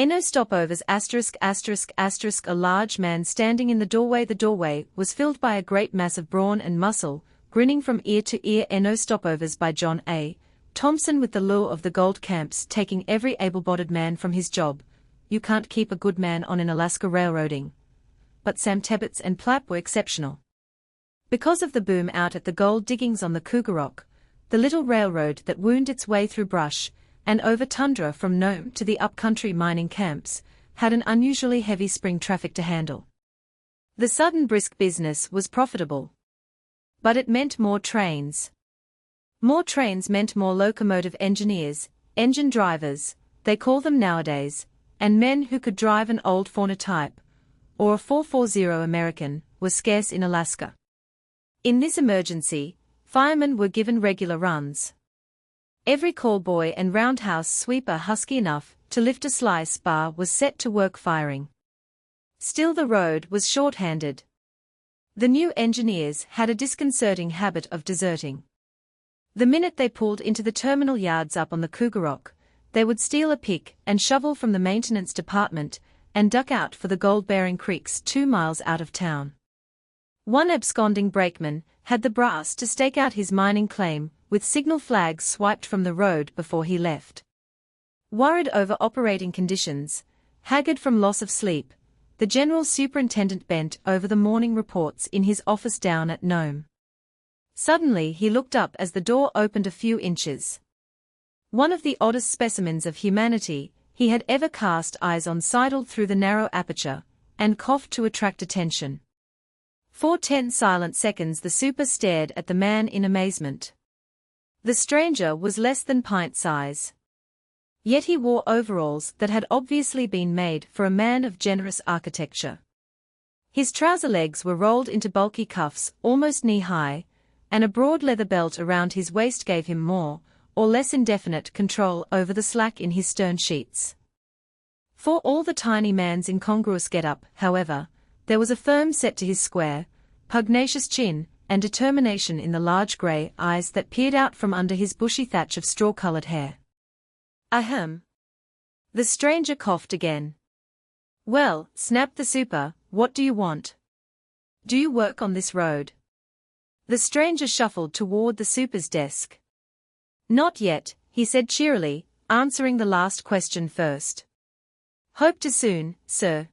No stopovers *****. A large man standing in the doorway. The doorway was filled by a great mass of brawn and muscle, grinning from ear to ear. No stopovers by John A. Thompson. With the lure of the gold camps taking every able-bodied man from his job, you can't keep a good man on in Alaska railroading. But Sam Tebbets and Plapp were exceptional. Because of the boom out at the gold diggings on the Cougarock, the little railroad that wound its way through brush and over tundra from Nome to the upcountry mining camps, had an unusually heavy spring traffic to handle. The sudden brisk business was profitable. But it meant more trains. More trains meant more locomotive engineers, engine drivers, they call them nowadays, and men who could drive an old Fauna type, or a 440 American, were scarce in Alaska. In this emergency, firemen were given regular runs. Every callboy and roundhouse sweeper husky enough to lift a slice bar was set to work firing. Still the road was short-handed. The new engineers had a disconcerting habit of deserting. The minute they pulled into the terminal yards up on the Cougarock, they would steal a pick and shovel from the maintenance department and duck out for the gold-bearing creeks 2 miles out of town. One absconding brakeman had the brass to stake out his mining claim, with signal flags swiped from the road before he left. Worried over operating conditions, haggard from loss of sleep, the general superintendent bent over the morning reports in his office down at Nome. Suddenly he looked up as the door opened a few inches. One of the oddest specimens of humanity he had ever cast eyes on sidled through the narrow aperture, and coughed to attract attention. For 10 silent seconds the super stared at the man in amazement. The stranger was less than pint size. Yet he wore overalls that had obviously been made for a man of generous architecture. His trouser legs were rolled into bulky cuffs almost knee-high, and a broad leather belt around his waist gave him more, or less indefinite control over the slack in his stern sheets. For all the tiny man's incongruous get-up, however, there was a firm set to his square, pugnacious chin, and determination in the large grey eyes that peered out from under his bushy thatch of straw-coloured hair. Ahem. The stranger coughed again. Well, snapped the super, what do you want? Do you work on this road? The stranger shuffled toward the super's desk. Not yet, he said cheerily, answering the last question first. Hope to soon, sir.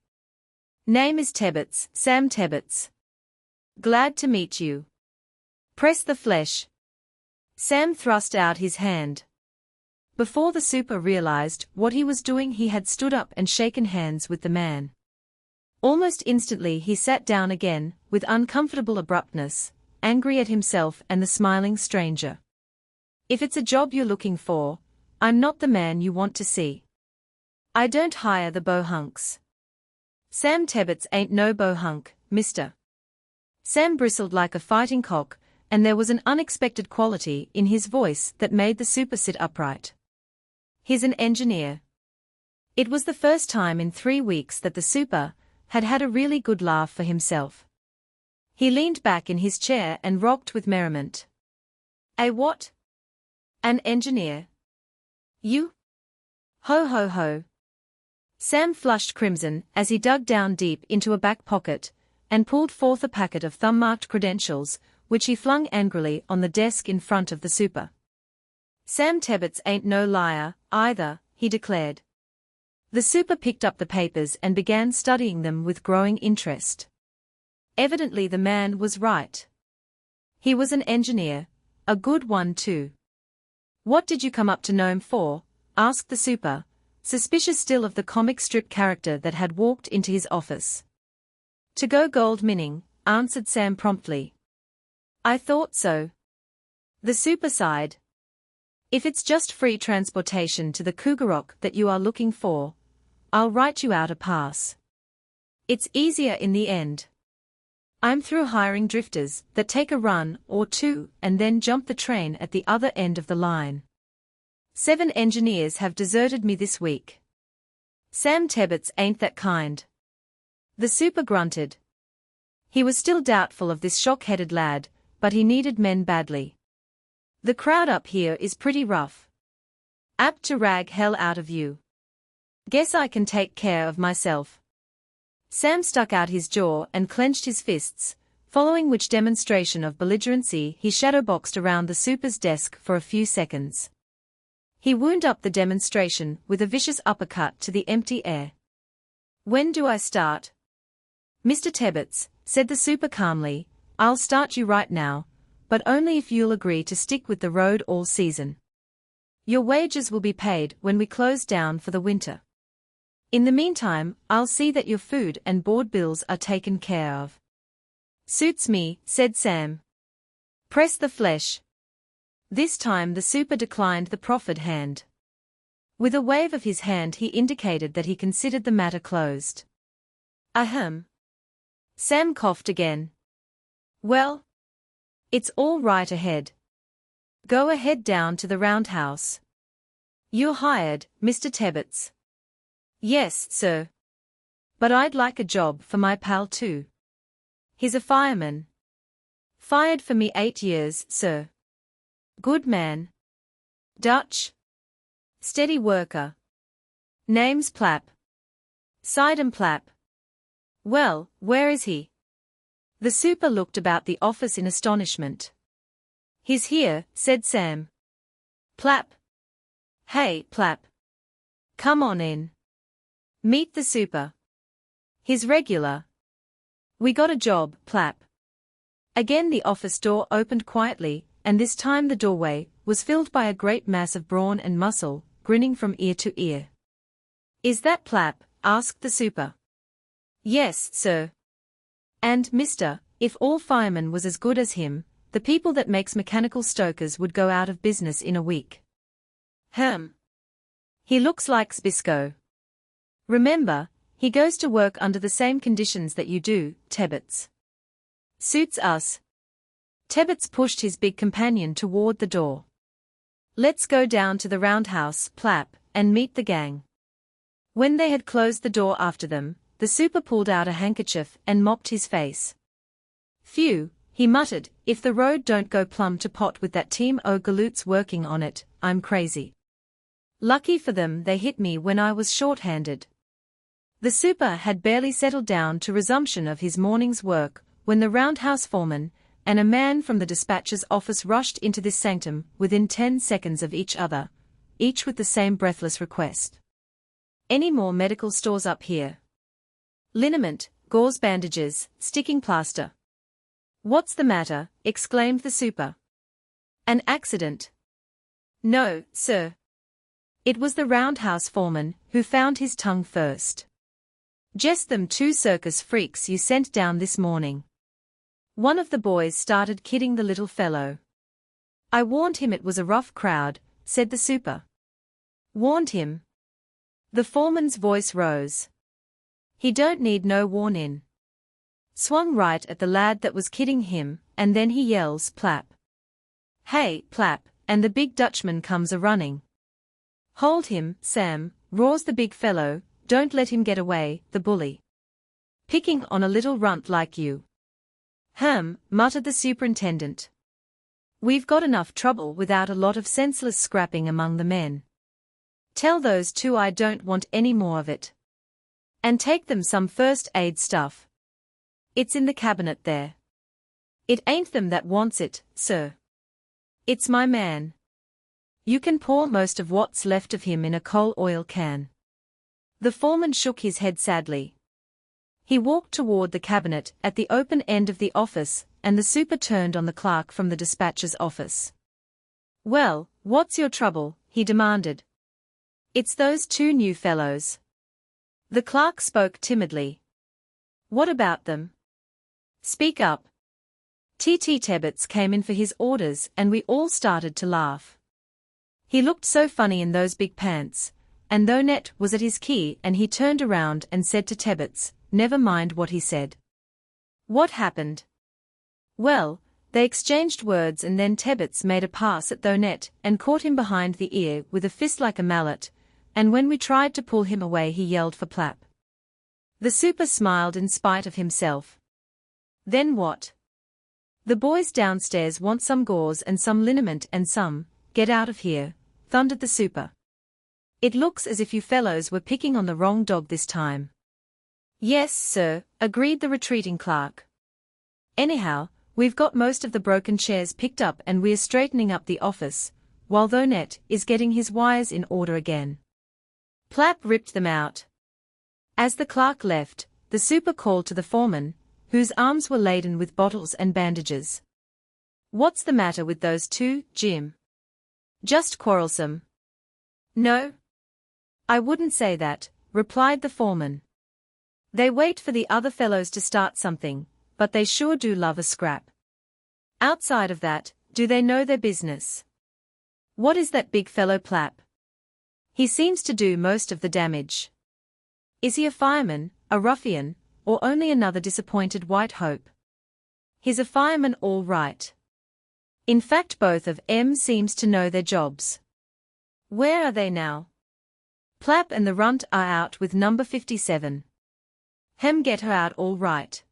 Name is Tebbets, Sam Tebbets. Glad to meet you. Press the flesh. Sam thrust out his hand. Before the super realized what he was doing, he had stood up and shaken hands with the man. Almost instantly he sat down again, with uncomfortable abruptness, angry at himself and the smiling stranger. If it's a job you're looking for, I'm not the man you want to see. I don't hire the bohunks. Sam Tebbets ain't no bohunk, mister. Sam bristled like a fighting cock, and there was an unexpected quality in his voice that made the super sit upright. He's an engineer. It was the first time in 3 weeks that the super had had a really good laugh for himself. He leaned back in his chair and rocked with merriment. A what? An engineer? You? Ho ho ho. Sam flushed crimson as he dug down deep into a back pocket and pulled forth a packet of thumb-marked credentials, which he flung angrily on the desk in front of the super. Sam Tebbets ain't no liar, either, he declared. The super picked up the papers and began studying them with growing interest. Evidently the man was right. He was an engineer, a good one too. What did you come up to Nome for? Asked the super, suspicious still of the comic strip character that had walked into his office. To go gold mining, answered Sam promptly. I thought so. The super sighed. If it's just free transportation to the Cougarock that you are looking for, I'll write you out a pass. It's easier in the end. I'm through hiring drifters that take a run or two and then jump the train at the other end of the line. 7 engineers have deserted me this week. Sam Tebbets ain't that kind. The super grunted. He was still doubtful of this shock-headed lad, but he needed men badly. The crowd up here is pretty rough. Apt to rag hell out of you. Guess I can take care of myself. Sam stuck out his jaw and clenched his fists, following which demonstration of belligerency he shadowboxed around the super's desk for a few seconds. He wound up the demonstration with a vicious uppercut to the empty air. "When do I start?" "Mr. Tebbets," said the super calmly, "I'll start you right now, but only if you'll agree to stick with the road all season. Your wages will be paid when we close down for the winter. In the meantime, I'll see that your food and board bills are taken care of." "Suits me," said Sam. "Press the flesh." This time the super declined the proffered hand. With a wave of his hand he indicated that he considered the matter closed. "Ahem." Sam coughed again. "Well, it's all right ahead. Go ahead down to the roundhouse. You're hired, Mr. Tebbets." "Yes, sir. But I'd like a job for my pal too. He's a fireman." "Fired for me 8 years, sir." "Good man. Dutch. Steady worker. Name's Plapp. Sidem Plapp. Well, where is he?" The super looked about the office in astonishment. "He's here," said Sam. "Plapp. Hey, Plapp. Come on in. Meet the super. He's regular. We got a job, Plapp." Again the office door opened quietly, and this time the doorway was filled by a great mass of brawn and muscle, grinning from ear to ear. "Is that Plapp?" asked the super. "Yes, sir. And, mister, if all firemen was as good as him, the people that makes mechanical stokers would go out of business in a week." He looks like Spisco. Remember, he goes to work under the same conditions that you do, Tebbets." "Suits us." Tebbets pushed his big companion toward the door. "Let's go down to the roundhouse, Plapp, and meet the gang." When they had closed the door after them, the super pulled out a handkerchief and mopped his face. "Phew," he muttered, "if the road don't go plumb to pot with that team o' galoots working on it, I'm crazy. Lucky for them they hit me when I was short-handed." The super had barely settled down to resumption of his morning's work when the roundhouse foreman and a man from the dispatcher's office rushed into this sanctum within 10 seconds of each other, each with the same breathless request. "Any more medical stores up here? Liniment, gauze bandages, sticking plaster." "What's the matter?" exclaimed the super. "An accident?" "No, sir." It was the roundhouse foreman who found his tongue first. "Just them 2 circus freaks you sent down this morning." One of the boys started kidding the little fellow. "I warned him it was a rough crowd," said the super. "Warned him?" The foreman's voice rose. "He don't need no warnin'." Swung right at the lad that was kidding him, and then he yells, "Plapp. Hey, Plapp," and the big Dutchman comes a-running. "Hold him, Sam," roars the big fellow, "don't let him get away, the bully. Picking on a little runt like you." Muttered the superintendent. "We've got enough trouble without a lot of senseless scrapping among the men. Tell those 2 I don't want any more of it. And take them some first aid stuff. It's in the cabinet there. It ain't them that wants it, sir. It's my man. You can pour most of what's left of him in a coal oil can." The foreman shook his head sadly. He walked toward the cabinet at the open end of the office, and the super turned on the clerk from the dispatcher's office. "Well, what's your trouble?" he demanded. "It's those 2 new fellows." The clerk spoke timidly. "What about them? Speak up." T.T. Tebbets came in for his orders and we all started to laugh. He looked so funny in those big pants, and though Net was at his key and he turned around and said to Tebbets, "Never mind what he said." "What happened?" "Well, they exchanged words and then Tebbets made a pass at Thonet and caught him behind the ear with a fist like a mallet, and when we tried to pull him away he yelled for Plapp." The super smiled in spite of himself. "Then what?" "The boys downstairs want some gauze and some liniment and some, get out of here," thundered the super. It looks as if you fellows were picking on the wrong dog this time. Yes, sir, agreed the retreating clerk. Anyhow, we've got most of the broken chairs picked up and we're straightening up the office, while Thonet is getting his wires in order again. Plapp ripped them out. As the clerk left, the super called to the foreman, whose arms were laden with bottles and bandages. What's the matter with those two, Jim? Just quarrelsome. No. I wouldn't say that, replied the foreman. They wait for the other fellows to start something, but they sure do love a scrap. Outside of that, do they know their business? What is that big fellow Plapp? He seems to do most of the damage. Is he a fireman, a ruffian, or only another disappointed white hope? He's a fireman all right. In fact, both of 'em seems to know their jobs. Where are they now? Plapp and the runt are out with number 57. Hem, get her out all right.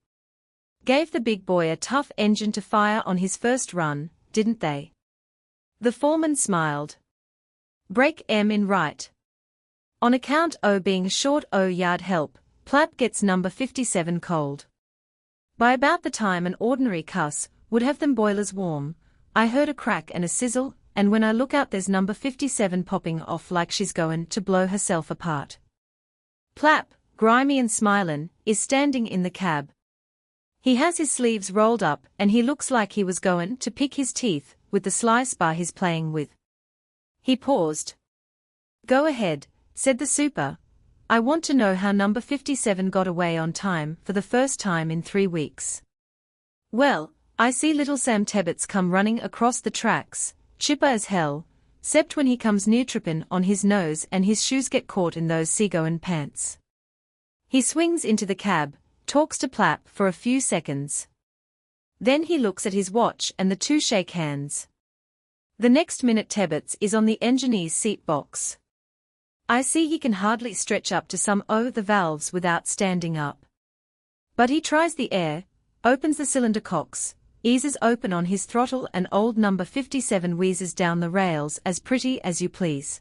Gave the big boy a tough engine to fire on his first run, didn't they? The foreman smiled. Break 'em in right. On account o' being short o' yard help, Plapp gets number 57 cold. By about the time an ordinary cuss would have them boilers warm, I heard a crack and a sizzle, and when I look out there's number 57 popping off like she's goin' to blow herself apart. Plapp, grimy and smilin', is standing in the cab. He has his sleeves rolled up and he looks like he was goin' to pick his teeth with the slice bar he's playing with. He paused. Go ahead, said the super. I want to know how number 57 got away on time for the first time in 3 weeks. Well, I see little Sam Tebbets come running across the tracks, chipper as hell, 'cept when he comes near trippin' on his nose and his shoes get caught in those seagoin' pants. He swings into the cab, talks to Plapp for a few seconds. Then he looks at his watch and the two shake hands. The next minute Tebbets is on the engineer's seat box. I see he can hardly stretch up to some o' the valves without standing up. But he tries the air, opens the cylinder cocks, eases open on his throttle and old number 57 wheezes down the rails as pretty as you please.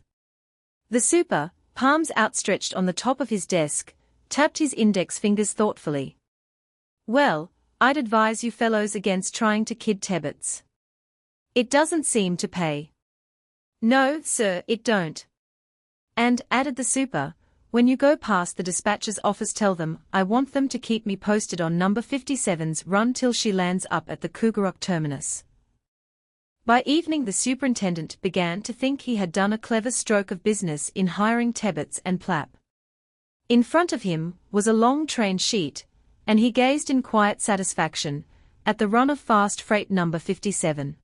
The super, palms outstretched on the top of his desk, tapped his index fingers thoughtfully. Well, I'd advise you fellows against trying to kid Tebbets. It doesn't seem to pay. No, sir, it don't. And, added the super, when you go past the dispatcher's office tell them I want them to keep me posted on number 57's run till she lands up at the Cougarock terminus. By evening the superintendent began to think he had done a clever stroke of business in hiring Tebbets and Plapp. In front of him was a long train sheet, and he gazed in quiet satisfaction at the run of fast freight number 57.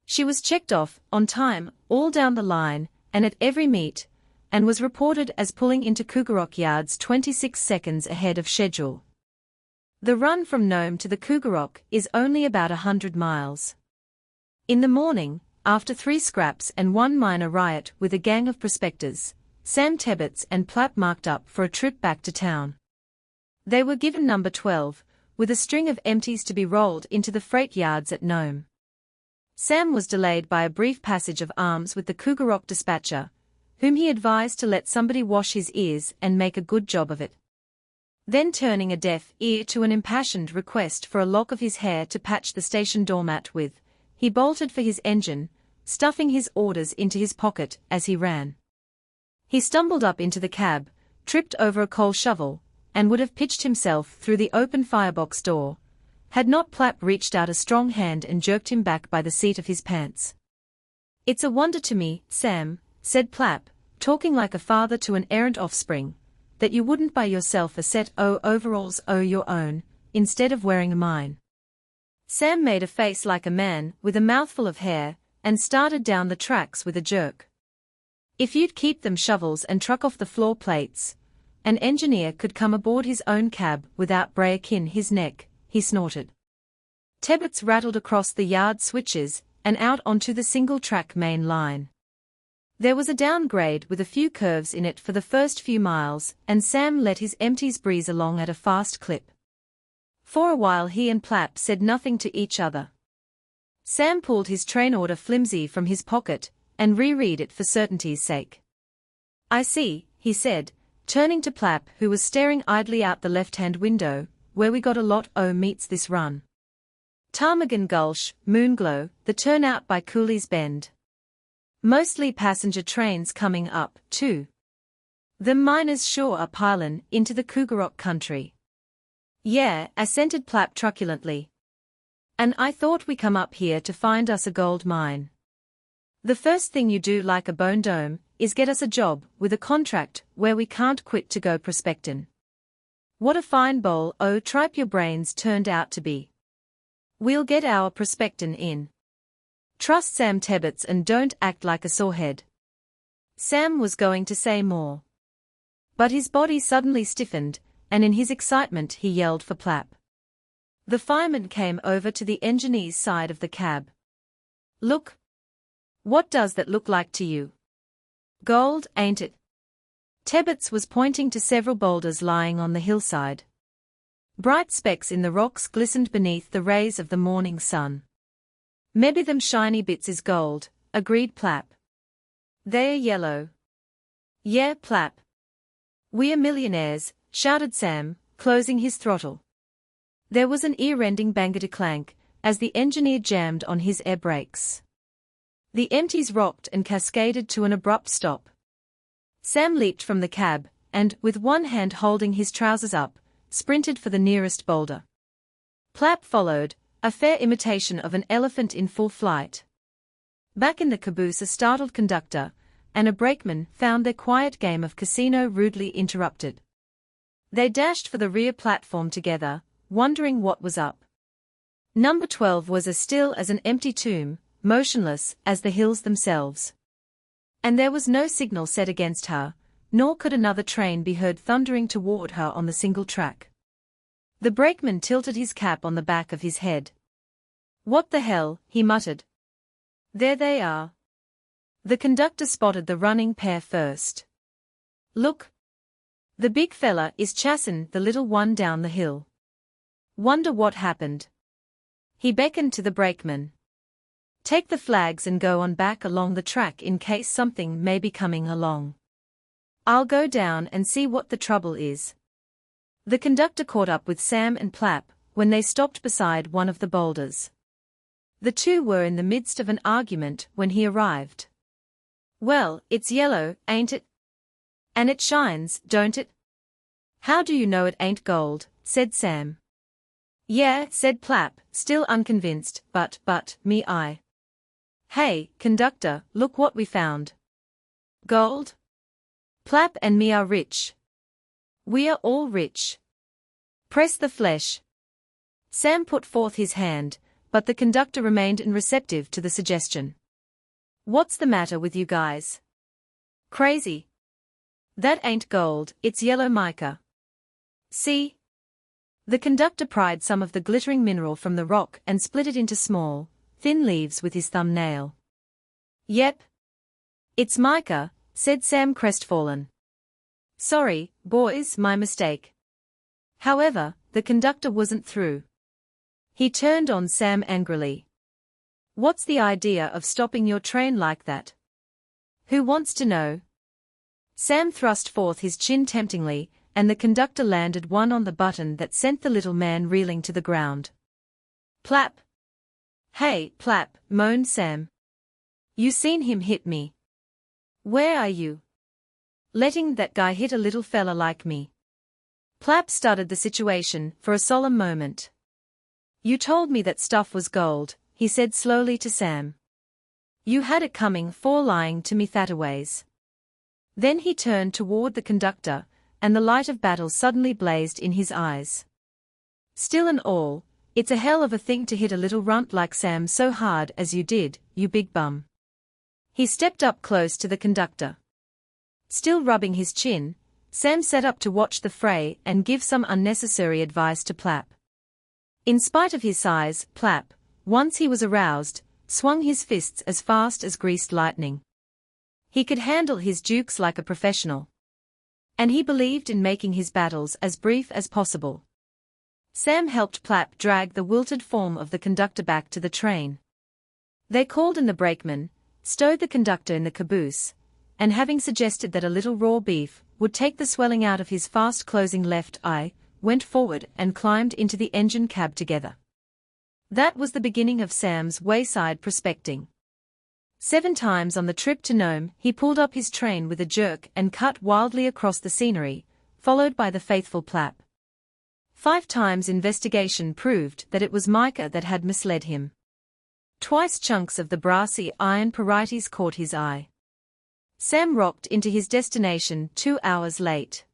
She was checked off, on time, all down the line, and at every meet, and was reported as pulling into Cougarock yards 26 seconds ahead of schedule. The run from Nome to the Cougarock is only about 100 miles. In the morning, after 3 scraps and 1 minor riot with a gang of prospectors, Sam Tebbets and Plapp marked up for a trip back to town. They were given number 12, with a string of empties to be rolled into the freight yards at Nome. Sam was delayed by a brief passage of arms with the Cougarock dispatcher, whom he advised to let somebody wash his ears and make a good job of it. Then turning a deaf ear to an impassioned request for a lock of his hair to patch the station doormat with, he bolted for his engine, stuffing his orders into his pocket as he ran. He stumbled up into the cab, tripped over a coal shovel, and would have pitched himself through the open firebox door, had not Plapp reached out a strong hand and jerked him back by the seat of his pants. It's a wonder to me, Sam, said Plapp, talking like a father to an errant offspring, that you wouldn't buy yourself a set o' overalls o' your own, instead of wearing mine. Sam made a face like a man with a mouthful of hair, and started down the tracks with a jerk. If you'd keep them shovels and truck off the floor plates, an engineer could come aboard his own cab without breaking his neck, he snorted. Tebbets rattled across the yard switches and out onto the single-track main line. There was a downgrade with a few curves in it for the first few miles, and Sam let his empties breeze along at a fast clip. For a while he and Plapp said nothing to each other. Sam pulled his train order flimsy from his pocket, and reread it for certainty's sake. I see, he said, turning to Plapp, who was staring idly out the left-hand window, where we got a lot o' meets this run. Ptarmigan Gulch, Moonglow, the turnout by Cooley's Bend. Mostly passenger trains coming up, too. Them miners sure are pilin' into the Cougarok country. Yeah, assented Plapp truculently. And I thought we come up here to find us a gold mine. The first thing you do like a bone dome, is get us a job, with a contract, where we can't quit to go prospectin'. What a fine bowl o' tripe your brains turned out to be. We'll get our prospectin' in. Trust Sam Tebbets and don't act like a sorehead. Sam was going to say more. But his body suddenly stiffened, and in his excitement he yelled for Plapp. The fireman came over to the engineer's side of the cab. Look. What does that look like to you? Gold, ain't it? Tebbets was pointing to several boulders lying on the hillside. Bright specks in the rocks glistened beneath the rays of the morning sun. Maybe them shiny bits is gold, agreed Plapp. They're yellow. Yeah, Plapp. We're millionaires, shouted Sam, closing his throttle. There was an ear-rending bangity-clank, as the engineer jammed on his air brakes. The empties rocked and cascaded to an abrupt stop. Sam leaped from the cab, and, with one hand holding his trousers up, sprinted for the nearest boulder. Plapp followed, a fair imitation of an elephant in full flight. Back in the caboose a startled conductor and a brakeman found their quiet game of casino rudely interrupted. They dashed for the rear platform together, wondering what was up. Number 12 was as still as an empty tomb, motionless as the hills themselves. And there was no signal set against her, nor could another train be heard thundering toward her on the single track. The brakeman tilted his cap on the back of his head. What the hell, he muttered. There they are. The conductor spotted the running pair first. Look. The big fella is chassin' the little one down the hill. Wonder what happened. He beckoned to the brakeman. Take the flags and go on back along the track in case something may be coming along. I'll go down and see what the trouble is. The conductor caught up with Sam and Plapp when they stopped beside one of the boulders. The two were in the midst of an argument when he arrived. Well, it's yellow, ain't it? And it shines, don't it? How do you know it ain't gold? Said Sam. Yeah, said Plapp, still unconvinced, but, me I. Hey, conductor, look what we found. Gold? Plapp and me are rich. We are all rich. Press the flesh. Sam put forth his hand, but the conductor remained unreceptive to the suggestion. What's the matter with you guys? Crazy. That ain't gold, it's yellow mica. See? The conductor pried some of the glittering mineral from the rock and split it into small, thin leaves with his thumbnail. Yep. It's mica, said Sam crestfallen. Sorry, boys, my mistake. However, the conductor wasn't through. He turned on Sam angrily. What's the idea of stopping your train like that? Who wants to know? Sam thrust forth his chin temptingly, and the conductor landed one on the button that sent the little man reeling to the ground. Plapp. Hey, Plapp, moaned Sam. You seen him hit me. Where are you? Letting that guy hit a little fella like me. Plapp studied the situation for a solemn moment. You told me that stuff was gold, he said slowly to Sam. You had it coming for lying to me thataways. Then he turned toward the conductor, and the light of battle suddenly blazed in his eyes. Still and all, it's a hell of a thing to hit a little runt like Sam so hard as you did, you big bum. He stepped up close to the conductor. Still rubbing his chin, Sam sat up to watch the fray and give some unnecessary advice to Plapp. In spite of his size, Plapp, once he was aroused, swung his fists as fast as greased lightning. He could handle his dukes like a professional. And he believed in making his battles as brief as possible. Sam helped Plapp drag the wilted form of the conductor back to the train. They called in the brakeman, stowed the conductor in the caboose, and having suggested that a little raw beef would take the swelling out of his fast-closing left eye, went forward and climbed into the engine cab together. That was the beginning of Sam's wayside prospecting. 7 times on the trip to Nome he pulled up his train with a jerk and cut wildly across the scenery, followed by the faithful Plapp. 5 times investigation proved that it was Micah that had misled him. Twice chunks of the brassy iron parietes caught his eye. Sam rocked into his destination 2 hours late.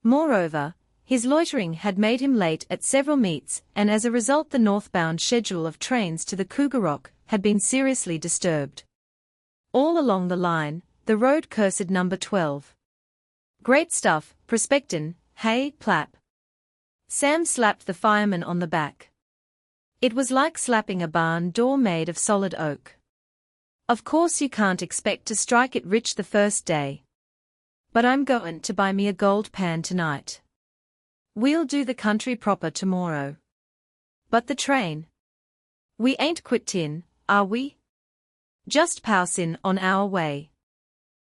Moreover, his loitering had made him late at several meets, and as a result the northbound schedule of trains to the Cougar Rock had been seriously disturbed. All along the line, the road cursed number 12. "Great stuff, prospectin', hey, Plapp?" Sam slapped the fireman on the back. It was like slapping a barn door made of solid oak. "Of course you can't expect to strike it rich the first day. But I'm goin' to buy me a gold pan tonight. We'll do the country proper tomorrow. But the train? We ain't quittin', are we? Just poussin' on our way.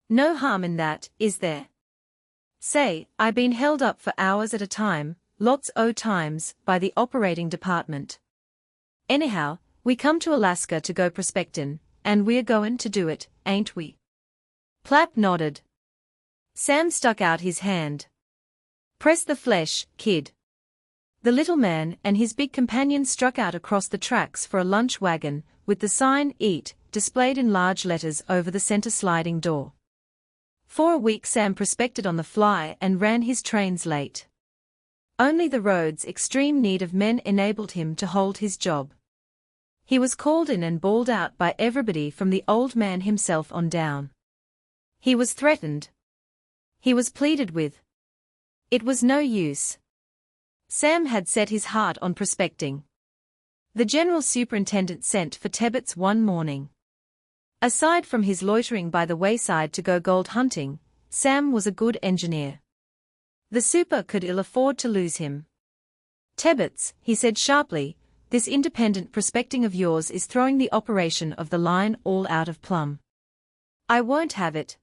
No harm in that, is there? Say, I been held up for hours at a time, lots o' times, by the operating department. Anyhow, we come to Alaska to go prospectin', and we're goin' to do it, ain't we?" Plapp nodded. Sam stuck out his hand. "Press the flesh, kid." The little man and his big companion struck out across the tracks for a lunch wagon, with the sign "Eat" displayed in large letters over the center sliding door. For a week Sam prospected on the fly and ran his trains late. Only the road's extreme need of men enabled him to hold his job. He was called in and bawled out by everybody from the old man himself on down. He was threatened. He was pleaded with. It was no use. Sam had set his heart on prospecting. The general superintendent sent for Tebbets one morning. Aside from his loitering by the wayside to go gold hunting, Sam was a good engineer. The super could ill afford to lose him. "Tebbets," he said sharply, "this independent prospecting of yours is throwing the operation of the line all out of plumb. I won't have it.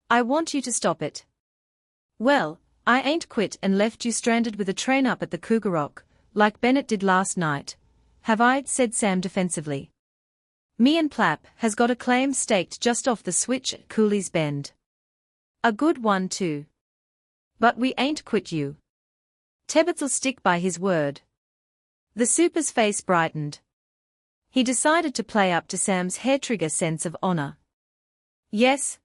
I want you to stop it." "Well, I ain't quit and left you stranded with a train up at the Cougar Rock, like Bennett did last night, have I?" said Sam defensively. "Me and Plapp has got a claim staked just off the switch at Cooley's Bend. A good one too. But we ain't quit you. Tebbets'll stick by his word." The super's face brightened. He decided to play up to Sam's hair-trigger sense of honor. "Yes.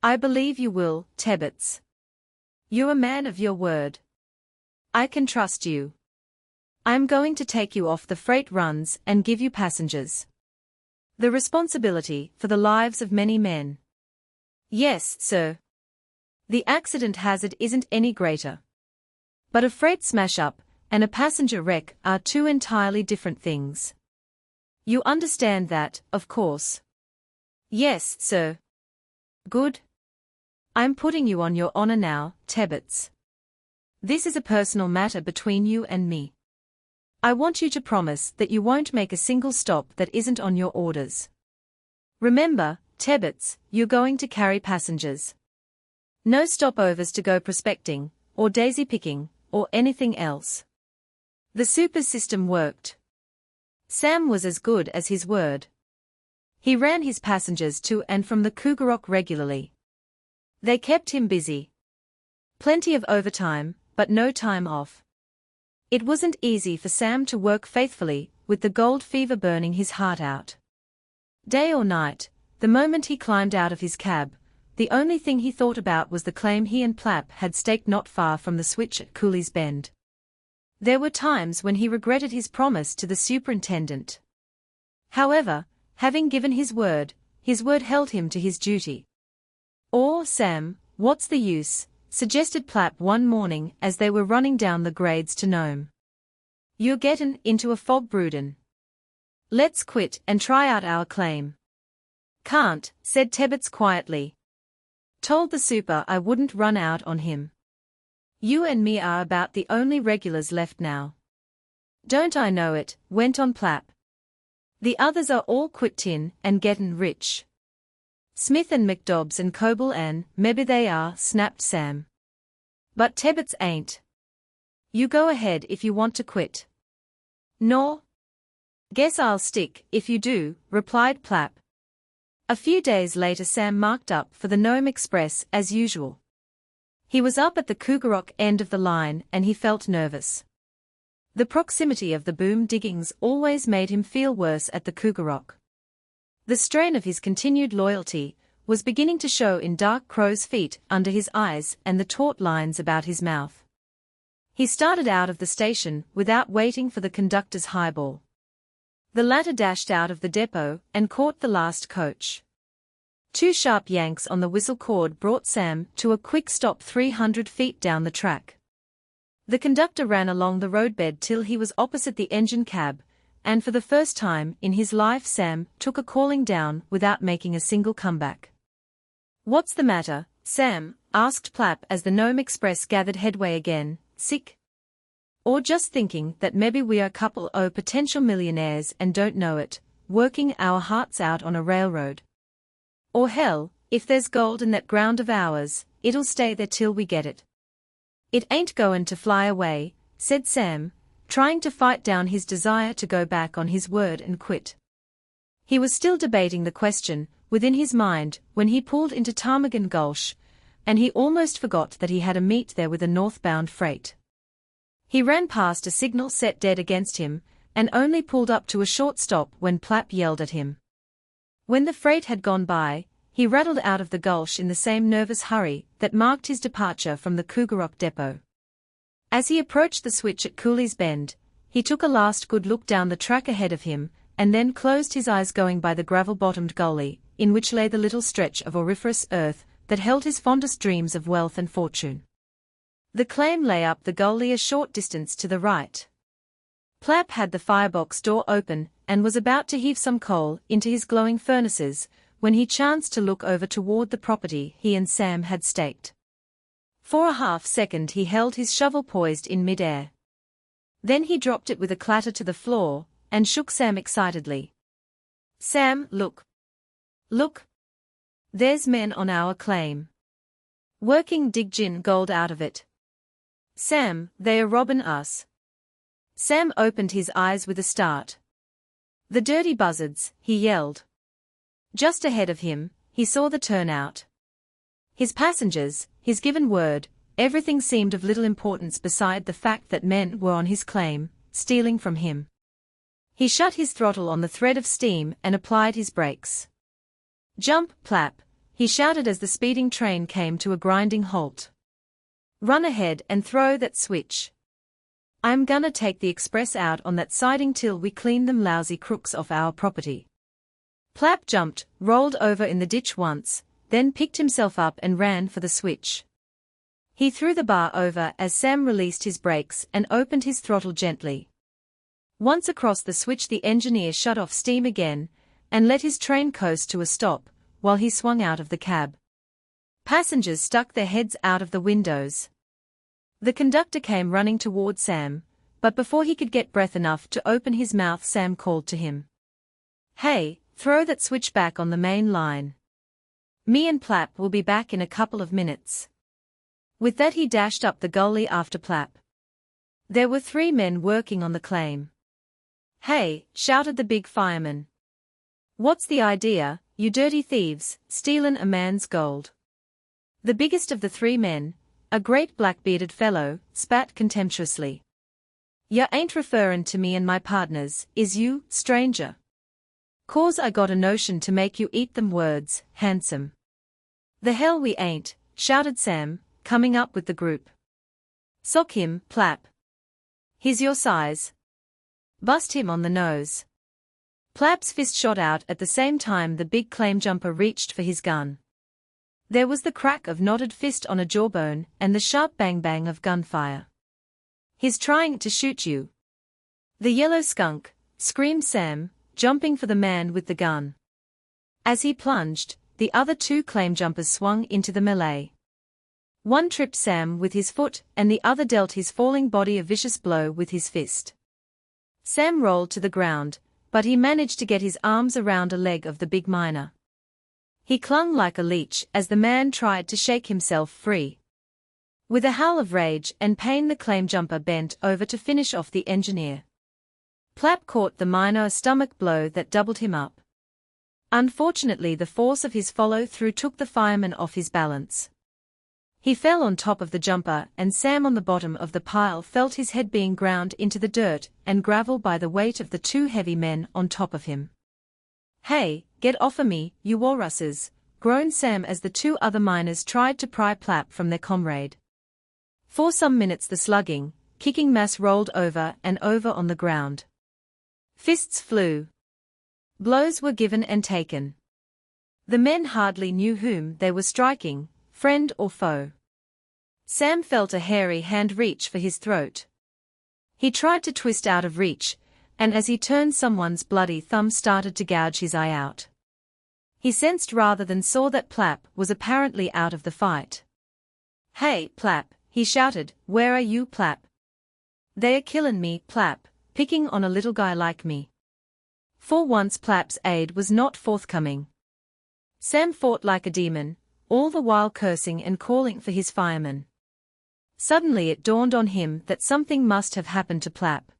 I believe you will, Tebbets. You're a man of your word. I can trust you. I'm going to take you off the freight runs and give you passengers. The responsibility for the lives of many men." "Yes, sir. The accident hazard isn't any greater. But a freight smash-up and a passenger wreck are 2 entirely different things. You understand that, of course." "Yes, sir." "Good. I'm putting you on your honor now, Tebbets. This is a personal matter between you and me. I want you to promise that you won't make a single stop that isn't on your orders. Remember, Tebbets, you're going to carry passengers. No stopovers to go prospecting, or daisy picking, or anything else." The super system worked. Sam was as good as his word. He ran his passengers to and from the Cougar Rock regularly. They kept him busy. Plenty of overtime, but no time off. It wasn't easy for Sam to work faithfully, with the gold fever burning his heart out. Day or night, the moment he climbed out of his cab, the only thing he thought about was the claim he and Plapp had staked not far from the switch at Cooley's Bend. There were times when he regretted his promise to the superintendent. However, having given his word held him to his duty. "Or, Sam, what's the use?" suggested Plapp one morning as they were running down the grades to Nome. "You're gettin' into a fog broodin'. Let's quit and try out our claim." "Can't," said Tebbets quietly. "Told the super I wouldn't run out on him. You and me are about the only regulars left now." "Don't I know it," went on Plapp. "The others are all quittin' and gettin' rich. Smith and McDobbs and Coble and maybe they are, snapped Sam. But Tebbets ain't. You go ahead if you want to quit. No. Guess I'll stick, if you do, replied Plapp. A few days later Sam marked up for the Nome Express as usual. He was up at the Cougarock end of the line and he felt nervous. The proximity of the boom diggings always made him feel worse at the Cougarock. The strain of his continued loyalty was beginning to show in dark crow's feet under his eyes and the taut lines about his mouth. He started out of the station without waiting for the conductor's highball. The latter dashed out of the depot and caught the last coach. 2 sharp yanks on the whistle cord brought Sam to a quick stop 300 feet down the track. The conductor ran along the roadbed till he was opposite the engine cab, and for the first time in his life Sam took a calling down without making a single comeback. "What's the matter, Sam?" asked Plapp as the Nome Express gathered headway again. "Sick? Or just thinking that maybe we are a couple o' potential millionaires and don't know it, working our hearts out on a railroad? Or hell, if there's gold in that ground of ours, it'll stay there till we get it." "It ain't goin' to fly away," said Sam, trying to fight down his desire to go back on his word and quit. He was still debating the question within his mind when he pulled into Ptarmigan Gulch, and he almost forgot that he had a meet there with a northbound freight. He ran past a signal set dead against him, and only pulled up to a short stop when Plapp yelled at him. When the freight had gone by, he rattled out of the Gulch in the same nervous hurry that marked his departure from the Cougarock depot. As he approached the switch at Cooley's Bend, he took a last good look down the track ahead of him, and then closed his eyes going by the gravel-bottomed gully, in which lay the little stretch of auriferous earth that held his fondest dreams of wealth and fortune. The claim lay up the gully a short distance to the right. Plapp had the firebox door open and was about to heave some coal into his glowing furnaces, when he chanced to look over toward the property he and Sam had staked. For a half-second he held his shovel poised in mid-air. Then he dropped it with a clatter to the floor, and shook Sam excitedly. "Sam, look. Look. There's men on our claim. Working dig gin gold out of it. Sam, they are robbin' us." Sam opened his eyes with a start. "The dirty buzzards," he yelled. Just ahead of him, he saw the turnout. His passengers, his given word, everything seemed of little importance beside the fact that men were on his claim, stealing from him. He shut his throttle on the thread of steam and applied his brakes. "Jump, Plapp," he shouted as the speeding train came to a grinding halt. "Run ahead and throw that switch. I'm gonna take the express out on that siding till we clean them lousy crooks off our property." Plapp jumped, rolled over in the ditch once, then picked himself up and ran for the switch. He threw the bar over as Sam released his brakes and opened his throttle gently. Once across the switch the engineer shut off steam again, and let his train coast to a stop, while he swung out of the cab. Passengers stuck their heads out of the windows. The conductor came running toward Sam, but before he could get breath enough to open his mouth Sam called to him. "Hey, throw that switch back on the main line. Me and Plapp will be back in a couple of minutes." With that he dashed up the gully after Plapp. There were 3 men working on the claim. "Hey," shouted the big fireman. "What's the idea, you dirty thieves, stealin' a man's gold?" The biggest of the 3 men, a great black-bearded fellow, spat contemptuously. "Ya ain't referrin' to me and my partners, is you, stranger? 'Cause I got a notion to make you eat them words, handsome." "The hell we ain't," shouted Sam, coming up with the group. "Sock him, Plapp. He's your size. Bust him on the nose." Plapp's fist shot out at the same time the big claim jumper reached for his gun. There was the crack of knotted fist on a jawbone and the sharp bang-bang of gunfire. "He's trying to shoot you. The yellow skunk," screamed Sam, jumping for the man with the gun. As he plunged, the other 2 claim jumpers swung into the melee. One tripped Sam with his foot and the other dealt his falling body a vicious blow with his fist. Sam rolled to the ground, but he managed to get his arms around a leg of the big miner. He clung like a leech as the man tried to shake himself free. With a howl of rage and pain, the claim jumper bent over to finish off the engineer. Plapp caught the miner a stomach blow that doubled him up. Unfortunately, the force of his follow-through took the fireman off his balance. He fell on top of the jumper, and Sam on the bottom of the pile felt his head being ground into the dirt and gravel by the weight of the two heavy men on top of him. "Hey, get off of me, you walruses," groaned Sam as the two other miners tried to pry Plapp from their comrade. For some minutes the slugging, kicking mass rolled over and over on the ground. Fists flew. Blows were given and taken. The men hardly knew whom they were striking, friend or foe. Sam felt a hairy hand reach for his throat. He tried to twist out of reach, and as he turned, someone's bloody thumb started to gouge his eye out. He sensed rather than saw that Plapp was apparently out of the fight. "Hey, Plapp," he shouted, "where are you, Plapp? They are killin' me, Plapp, picking on a little guy like me." For once Plapp's aid was not forthcoming. Sam fought like a demon, all the while cursing and calling for his firemen. Suddenly it dawned on him that something must have happened to Plapp.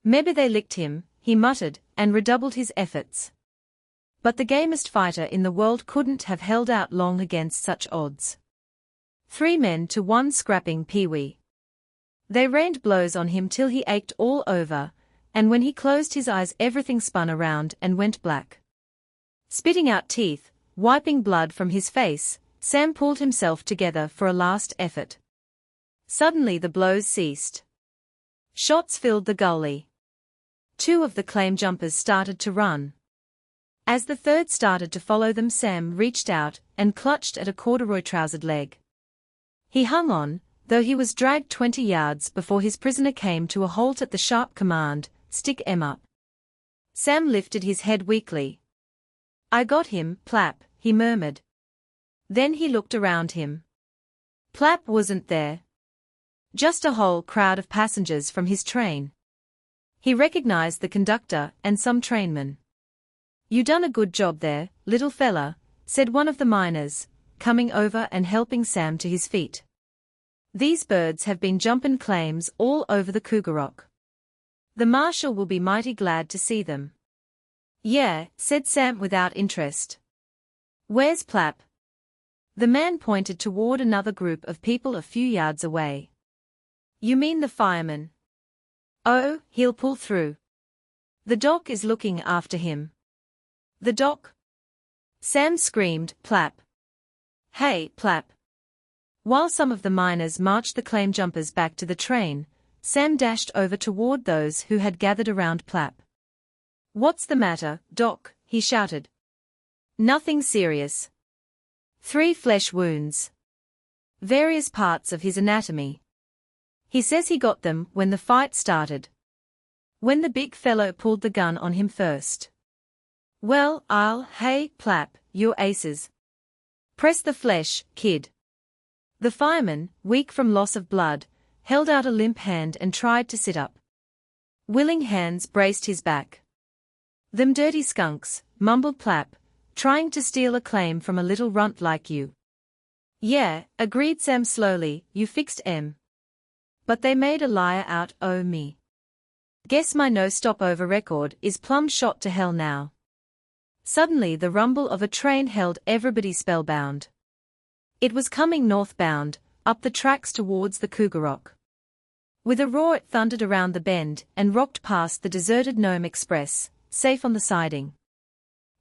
"Maybe they licked him," he muttered, and redoubled his efforts. But the gamest fighter in the world couldn't have held out long against such odds. 3 men to 1 scrapping peewee. They rained blows on him till he ached all over, and when he closed his eyes everything spun around and went black. Spitting out teeth, wiping blood from his face, Sam pulled himself together for a last effort. Suddenly the blows ceased. Shots filled the gully. 2 of the claim jumpers started to run. As the third started to follow them, Sam reached out and clutched at a corduroy-trousered leg. He hung on, though he was dragged 20 yards before his prisoner came to a halt at the sharp command, "Stick 'em up." Sam lifted his head weakly. "I got him, Plapp," he murmured. Then he looked around him. Plapp wasn't there. Just a whole crowd of passengers from his train. He recognized the conductor and some trainmen. "You done a good job there, little fella," said one of the miners, coming over and helping Sam to his feet. "These birds have been jumpin' claims all over the Cougarrock. The marshal will be mighty glad to see them." "Yeah," said Sam without interest. "Where's Plapp?" The man pointed toward another group of people a few yards away. "You mean the fireman?" "Oh, he'll pull through. The doc is looking after him." "The doc?" Sam screamed, "Plapp. Hey, Plapp." While some of the miners marched the claim jumpers back to the train, Sam dashed over toward those who had gathered around Plapp. "What's the matter, Doc?" he shouted. "Nothing serious. 3 flesh wounds. Various parts of his anatomy. He says he got them when the fight started. When the big fellow pulled the gun on him first." "Well, hey, Plapp, you're aces. Press the flesh, kid." The fireman, weak from loss of blood, held out a limp hand and tried to sit up. Willing hands braced his back. "Them dirty skunks," mumbled Plapp, "trying to steal a claim from a little runt like you." "Yeah," agreed Sam slowly, "you fixed 'em. But they made a liar out o' me. Guess my no-stopover record is plumb shot to hell now." Suddenly the rumble of a train held everybody spellbound. It was coming northbound, up the tracks towards the Cougarrock. With a roar it thundered around the bend and rocked past the deserted Nome Express, safe on the siding.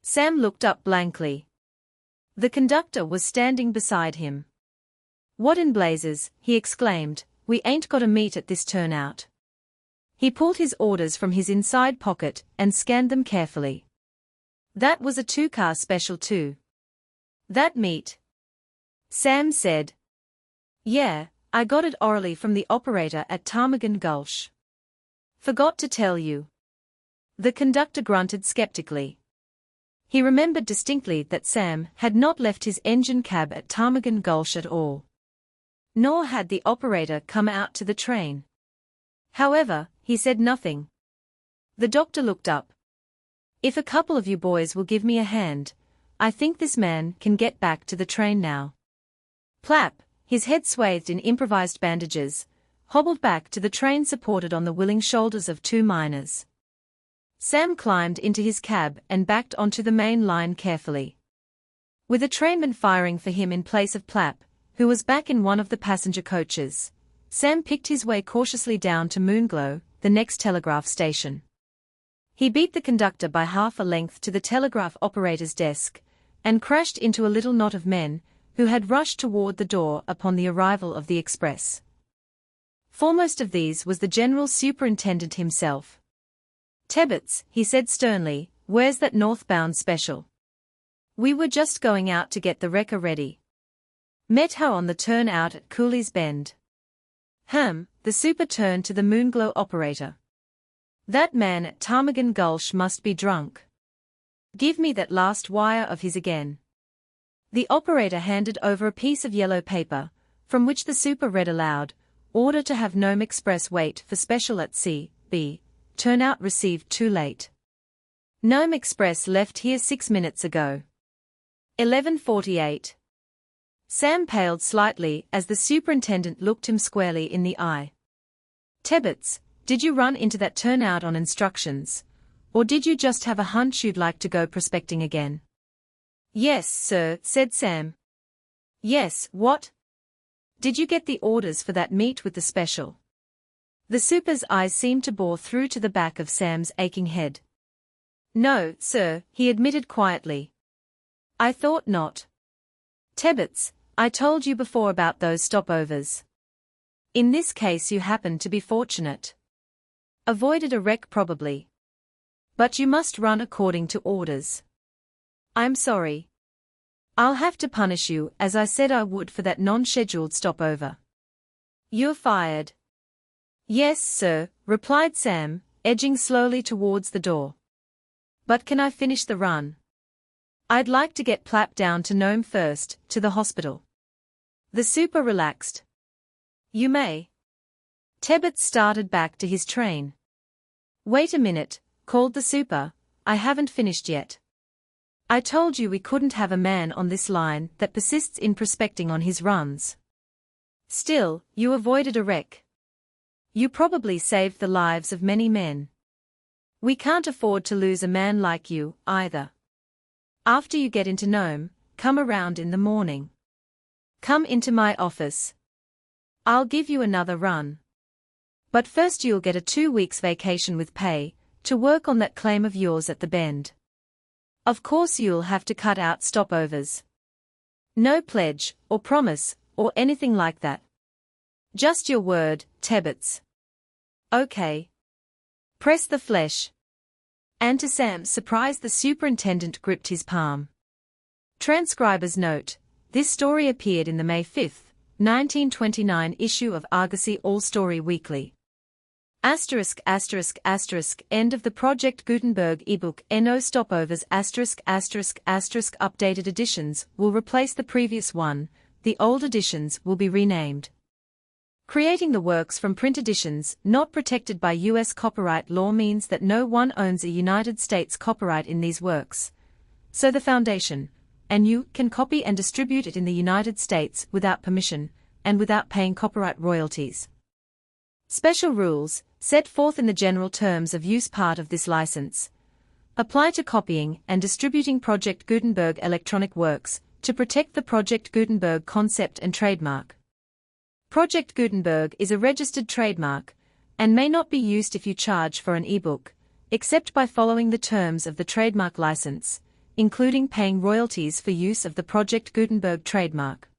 Sam looked up blankly. The conductor was standing beside him. "What in blazes," he exclaimed, "we ain't got a meet at this turnout." He pulled his orders from his inside pocket and scanned them carefully. "That was a 2-car special too." "That meat?" Sam said. "Yeah, I got it orally from the operator at Ptarmigan Gulch." "Forgot to tell you." The conductor grunted skeptically. He remembered distinctly that Sam had not left his engine cab at Ptarmigan Gulch at all. Nor had the operator come out to the train. However, he said nothing. The doctor looked up. "If a couple of you boys will give me a hand, I think this man can get back to the train now. Plapp, his head swathed in improvised bandages, hobbled back to the train supported on the willing shoulders of two miners. Sam climbed into his cab and backed onto the main line carefully. With a trainman firing for him in place of Plapp, who was back in one of the passenger coaches, Sam picked his way cautiously down to Moonglow, the next telegraph station. He beat the conductor by half a length to the telegraph operator's desk, and crashed into a little knot of men, who had rushed toward the door upon the arrival of the express. Foremost of these was the general superintendent himself. "Tebbets," he said sternly, "where's that northbound special? We were just going out to get the wrecker ready. Met her on the turn out at Cooley's Bend." The super turned to the Moonglow operator. "That man at Ptarmigan Gulch must be drunk. Give me that last wire of his again." The operator handed over a piece of yellow paper, from which the super read aloud, "Order to have Nome Express wait for special at C.B. Turnout received too late. Nome Express left here 6 minutes ago. 11:48. Sam paled slightly as the superintendent looked him squarely in the eye. "Tebbets, did you run into that turnout on instructions? Or did you just have a hunch you'd like to go prospecting again?" "Yes, sir," said Sam. "Yes, what? Did you get the orders for that meet with the special?" The super's eyes seemed to bore through to the back of Sam's aching head. "No, sir," he admitted quietly. "I thought not. Tebbets, I told you before about those stopovers. In this case you happened to be fortunate. Avoided a wreck probably. But you must run according to orders. I'm sorry. I'll have to punish you as I said I would for that non-scheduled stopover. You're fired." "Yes, sir," replied Sam, edging slowly towards the door. "But can I finish the run? I'd like to get Plapp down to Nome first, to the hospital." The super relaxed. "You may." Tebbets started back to his train. "Wait a minute," called the super, "I haven't finished yet. I told you we couldn't have a man on this line that persists in prospecting on his runs. Still, you avoided a wreck. You probably saved the lives of many men. We can't afford to lose a man like you, either. After you get into Nome, come around in the morning. Come into my office. I'll give you another run. But first you'll get a 2 weeks vacation with pay, to work on that claim of yours at the Bend. Of course you'll have to cut out stopovers. No pledge, or promise, or anything like that. Just your word, Tebbets. Okay. Press the flesh." And to Sam's surprise the superintendent gripped his palm. Transcriber's note: this story appeared in the May 5, 1929 issue of Argosy All-Story Weekly. ******* End of the Project Gutenberg ebook. No stopovers. ****** Updated editions will replace the previous one. The old editions will be renamed. Creating the works from print editions not protected by U.S. copyright law means that no one owns a United States copyright in these works. So the Foundation, and you, can copy and distribute it in the United States without permission, and without paying copyright royalties. Special rules, set forth in the general terms of use part of this license, apply to copying and distributing Project Gutenberg electronic works, to protect the Project Gutenberg concept and trademark. Project Gutenberg is a registered trademark, and may not be used if you charge for an ebook, except by following the terms of the trademark license, including paying royalties for use of the Project Gutenberg trademark.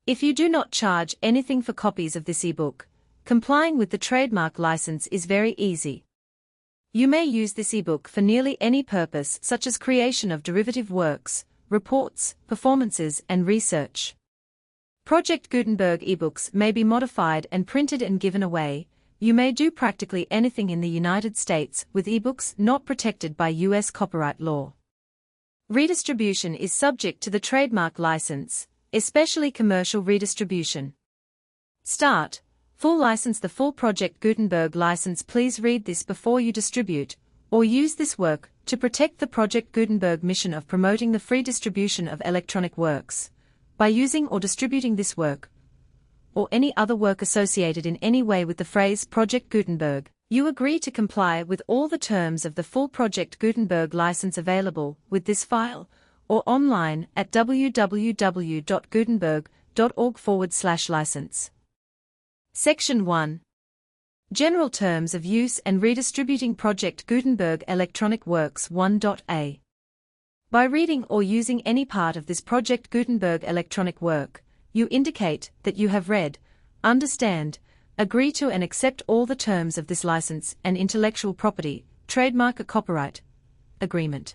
If you do not charge anything for copies of this ebook, complying with the trademark license is very easy. You may use this ebook for nearly any purpose, such as creation of derivative works, reports, performances, and research. Project Gutenberg ebooks may be modified and printed and given away. You may do practically anything in the United States with ebooks not protected by U.S. copyright law. Redistribution is subject to the trademark license, especially commercial redistribution. Full license. The full Project Gutenberg license. Please read this before you distribute, or use this work to protect the Project Gutenberg mission of promoting the free distribution of electronic works, by using or distributing this work, or any other work associated in any way with the phrase Project Gutenberg, you agree to comply with all the terms of the full Project Gutenberg license available with this file, or online at www.gutenberg.org/license. Section 1. General Terms of Use and Redistributing Project Gutenberg Electronic Works 1.a. By reading or using any part of this Project Gutenberg electronic work, you indicate that you have read, understand, agree to and accept all the terms of this license and intellectual property, trademark or copyright agreement.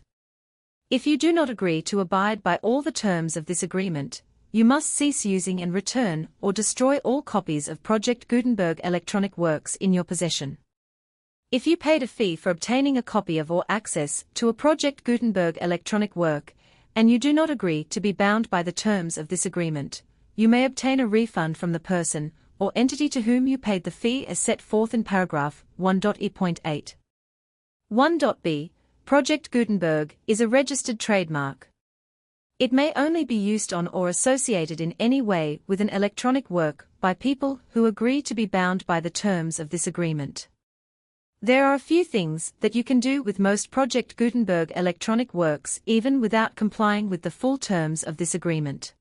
If you do not agree to abide by all the terms of this agreement, you must cease using and return or destroy all copies of Project Gutenberg electronic works in your possession. If you paid a fee for obtaining a copy of or access to a Project Gutenberg electronic work, and you do not agree to be bound by the terms of this agreement, you may obtain a refund from the person or entity to whom you paid the fee as set forth in paragraph 1.e.8. 1.b. Project Gutenberg is a registered trademark. It may only be used on or associated in any way with an electronic work by people who agree to be bound by the terms of this agreement. There are a few things that you can do with most Project Gutenberg electronic works even without complying with the full terms of this agreement.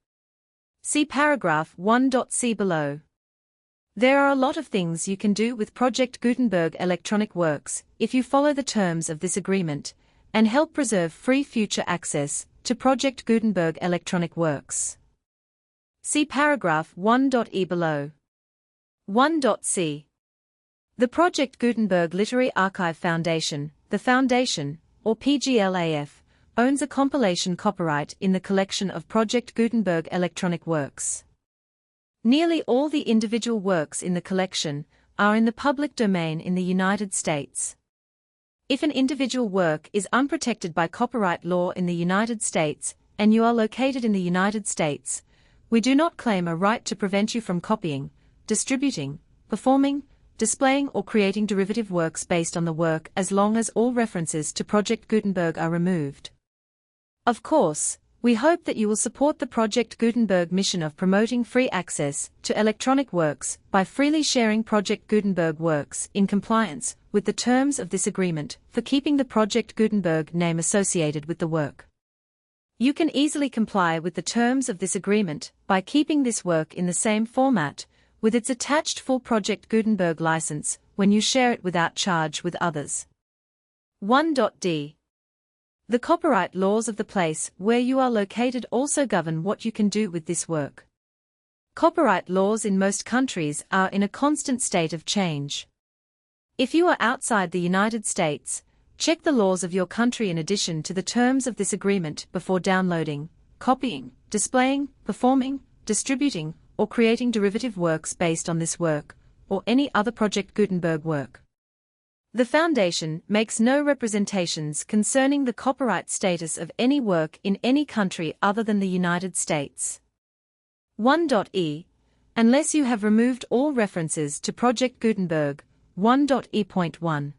See paragraph 1.c below. There are a lot of things you can do with Project Gutenberg electronic works if you follow the terms of this agreement and help preserve free future access to Project Gutenberg electronic works. See paragraph 1.e below. 1.c. The Project Gutenberg Literary Archive Foundation, the Foundation, or PGLAF, owns a compilation copyright in the collection of Project Gutenberg electronic works. Nearly all the individual works in the collection are in the public domain in the United States. If an individual work is unprotected by copyright law in the United States, and you are located in the United States, we do not claim a right to prevent you from copying, distributing, performing, displaying or creating derivative works based on the work as long as all references to Project Gutenberg are removed. Of course, we hope that you will support the Project Gutenberg mission of promoting free access to electronic works by freely sharing Project Gutenberg works in compliance with the terms of this agreement for keeping the Project Gutenberg name associated with the work. You can easily comply with the terms of this agreement by keeping this work in the same format with its attached full Project Gutenberg license when you share it without charge with others. 1.d. The copyright laws of the place where you are located also govern what you can do with this work. Copyright laws in most countries are in a constant state of change. If you are outside the United States, check the laws of your country in addition to the terms of this agreement before downloading, copying, displaying, performing, distributing, or creating derivative works based on this work, or any other Project Gutenberg work. The Foundation makes no representations concerning the copyright status of any work in any country other than the United States. 1.e. Unless you have removed all references to Project Gutenberg, 1.e.1.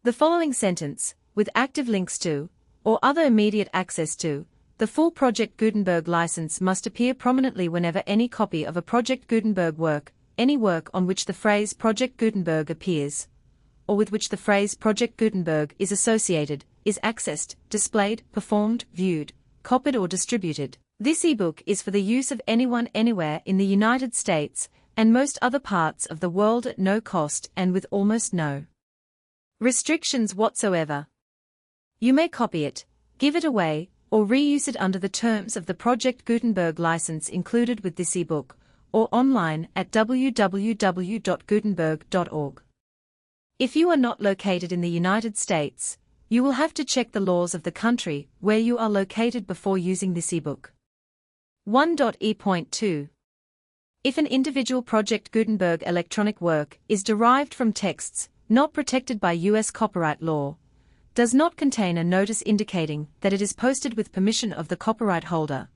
The following sentence, with active links to, or other immediate access to, the full Project Gutenberg license must appear prominently whenever any copy of a Project Gutenberg work, any work on which the phrase Project Gutenberg appears, or with which the phrase Project Gutenberg is associated, is accessed, displayed, performed, viewed, copied or distributed. This ebook is for the use of anyone anywhere in the United States and most other parts of the world at no cost and with almost no restrictions whatsoever. You may copy it, give it away, or reuse it under the terms of the Project Gutenberg license included with this ebook, or online at www.gutenberg.org. If you are not located in the United States, you will have to check the laws of the country where you are located before using this ebook. 1.e.2. If an individual Project Gutenberg electronic work is derived from texts not protected by U.S. copyright law, does not contain a notice indicating that it is posted with permission of the copyright holder,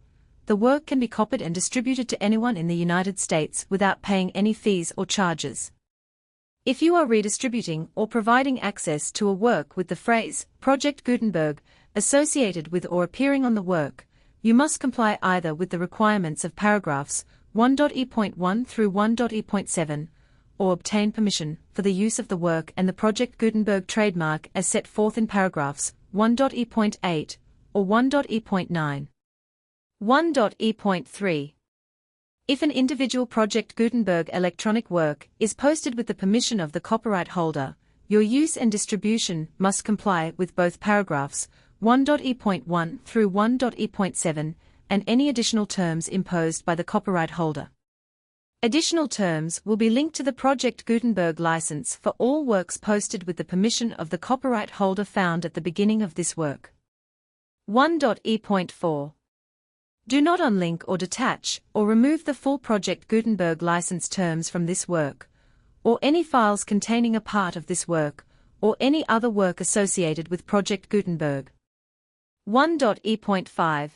the work can be copied and distributed to anyone in the United States without paying any fees or charges. If you are redistributing or providing access to a work with the phrase Project Gutenberg associated with or appearing on the work, you must comply either with the requirements of paragraphs 1.e.1 through 1.e.7, or obtain permission for the use of the work and the Project Gutenberg trademark as set forth in paragraphs 1.e.8 or 1.e.9. 1.e.3. If an individual Project Gutenberg electronic work is posted with the permission of the copyright holder, your use and distribution must comply with both paragraphs 1.e.1 through 1.e.7 and any additional terms imposed by the copyright holder. Additional terms will be linked to the Project Gutenberg license for all works posted with the permission of the copyright holder found at the beginning of this work. 1.e.4. Do not unlink or detach or remove the full Project Gutenberg license terms from this work, or any files containing a part of this work, or any other work associated with Project Gutenberg. 1.e.5.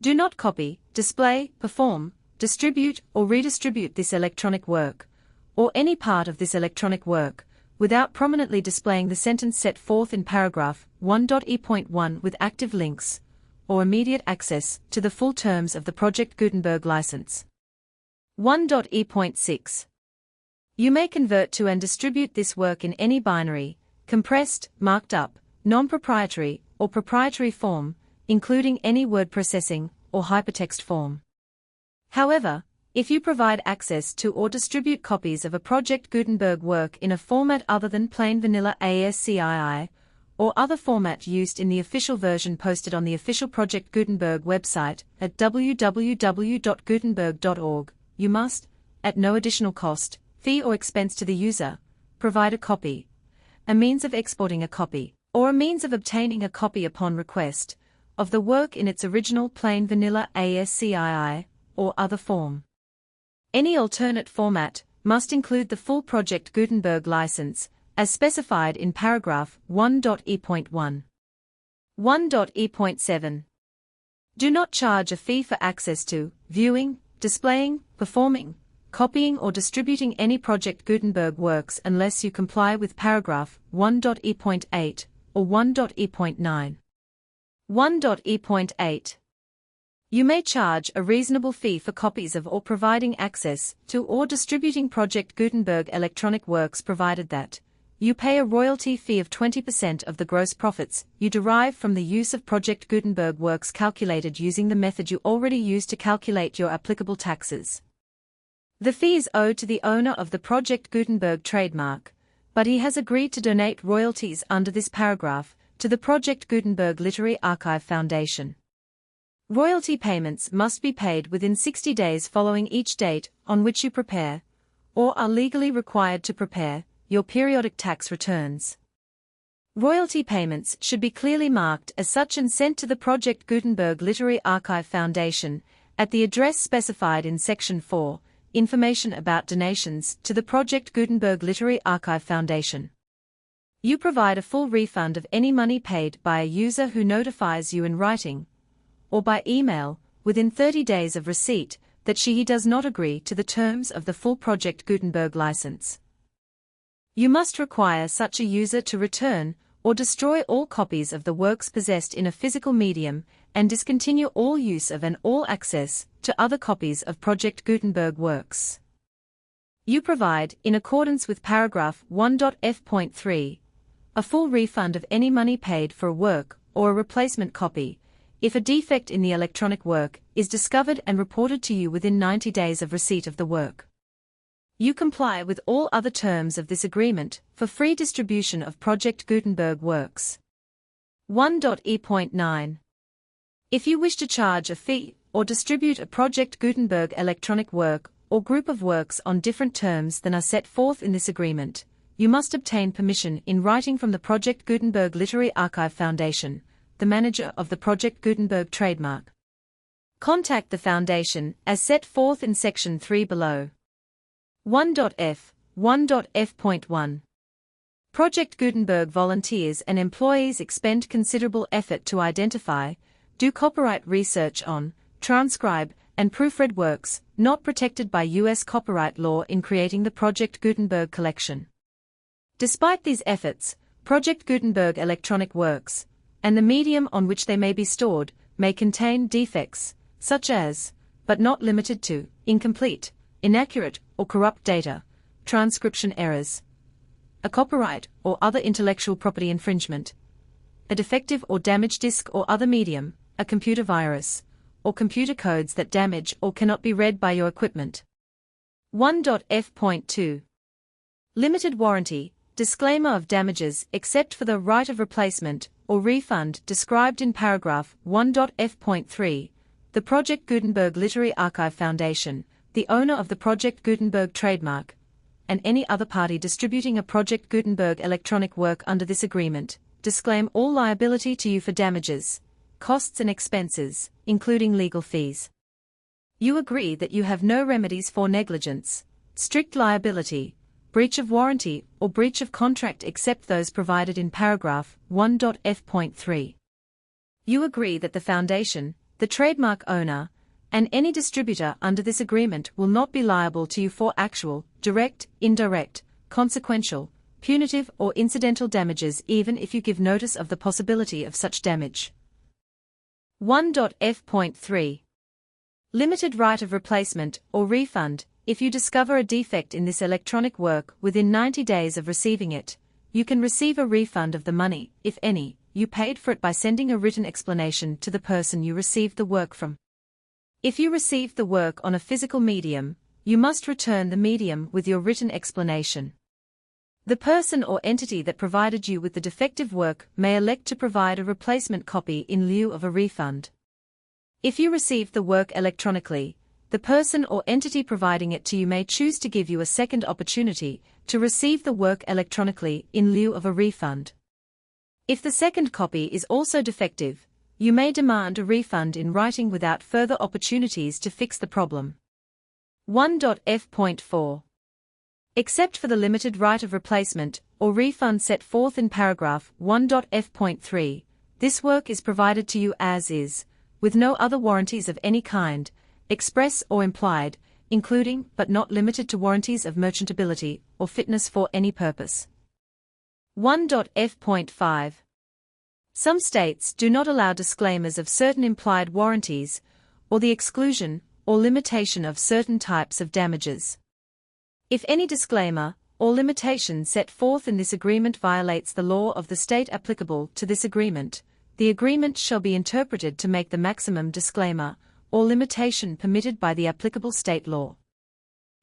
Do not copy, display, perform, distribute or redistribute this electronic work, or any part of this electronic work, without prominently displaying the sentence set forth in paragraph 1.e.1 with active links, or immediate access to the full terms of the Project Gutenberg license. 1.e.6. You may convert to and distribute this work in any binary, compressed, marked up, non-proprietary, or proprietary form, including any word processing or hypertext form. However, if you provide access to or distribute copies of a Project Gutenberg work in a format other than plain vanilla ASCII, or other format used in the official version posted on the official Project Gutenberg website at www.gutenberg.org, you must, at no additional cost, fee or expense to the user, provide a copy, a means of exporting a copy, or a means of obtaining a copy upon request, of the work in its original plain vanilla ASCII, or other form. Any alternate format must include the full Project Gutenberg license, as specified in paragraph 1.e.1. 1.e.7. Do not charge a fee for access to, viewing, displaying, performing, copying or distributing any Project Gutenberg works unless you comply with paragraph 1.e.8 or 1.e.9. 1.e.8. You may charge a reasonable fee for copies of or providing access to or distributing Project Gutenberg electronic works provided that you pay a royalty fee of 20% of the gross profits you derive from the use of Project Gutenberg works calculated using the method you already use to calculate your applicable taxes. The fee is owed to the owner of the Project Gutenberg trademark, but he has agreed to donate royalties under this paragraph to the Project Gutenberg Literary Archive Foundation. Royalty payments must be paid within 60 days following each date on which you prepare, or are legally required to prepare, your periodic tax returns. Royalty payments should be clearly marked as such and sent to the Project Gutenberg Literary Archive Foundation at the address specified in Section 4, Information about Donations to the Project Gutenberg Literary Archive Foundation. You provide a full refund of any money paid by a user who notifies you in writing, or by email, within 30 days of receipt, that he does not agree to the terms of the full Project Gutenberg license. You must require such a user to return or destroy all copies of the works possessed in a physical medium and discontinue all use of and all access to other copies of Project Gutenberg works. You provide, in accordance with paragraph 1.f.3, a full refund of any money paid for a work or a replacement copy, if a defect in the electronic work is discovered and reported to you within 90 days of receipt of the work. You comply with all other terms of this agreement for free distribution of Project Gutenberg works. 1.e.9. If you wish to charge a fee or distribute a Project Gutenberg electronic work or group of works on different terms than are set forth in this agreement, you must obtain permission in writing from the Project Gutenberg Literary Archive Foundation, the manager of the Project Gutenberg trademark. Contact the Foundation as set forth in Section 3 below. 1.f. 1.f.1. Project Gutenberg volunteers and employees expend considerable effort to identify, do copyright research on, transcribe, and proofread works, not protected by U.S. copyright law in creating the Project Gutenberg collection. Despite these efforts, Project Gutenberg electronic works, and the medium on which they may be stored, may contain defects, such as, but not limited to, incomplete, inaccurate, or corrupt data, transcription errors, a copyright or other intellectual property infringement, a defective or damaged disk or other medium, a computer virus, or computer codes that damage or cannot be read by your equipment. 1.f.2 Limited warranty, disclaimer of damages except for the right of replacement or refund described in paragraph 1.f.3. The Project Gutenberg Literary Archive Foundation, the owner of the Project Gutenberg trademark, and any other party distributing a Project Gutenberg electronic work under this agreement, disclaim all liability to you for damages, costs and expenses, including legal fees. You agree that you have no remedies for negligence, strict liability, breach of warranty, or breach of contract except those provided in paragraph 1.f.3. You agree that the Foundation, the trademark owner, and any distributor under this agreement will not be liable to you for actual, direct, indirect, consequential, punitive or incidental damages even if you give notice of the possibility of such damage. 1.f.3 Limited right of replacement or refund. If you discover a defect in this electronic work within 90 days of receiving it, you can receive a refund of the money, if any, you paid for it by sending a written explanation to the person you received the work from. If you received the work on a physical medium, you must return the medium with your written explanation. The person or entity that provided you with the defective work may elect to provide a replacement copy in lieu of a refund. If you received the work electronically, the person or entity providing it to you may choose to give you a second opportunity to receive the work electronically in lieu of a refund. If the second copy is also defective, you may demand a refund in writing without further opportunities to fix the problem. 1.f.4 Except for the limited right of replacement or refund set forth in paragraph 1.f.3, this work is provided to you as is, with no other warranties of any kind, express or implied, including but not limited to warranties of merchantability or fitness for any purpose. 1.f.5 Some states do not allow disclaimers of certain implied warranties, or the exclusion or limitation of certain types of damages. If any disclaimer or limitation set forth in this agreement violates the law of the state applicable to this agreement, the agreement shall be interpreted to make the maximum disclaimer or limitation permitted by the applicable state law.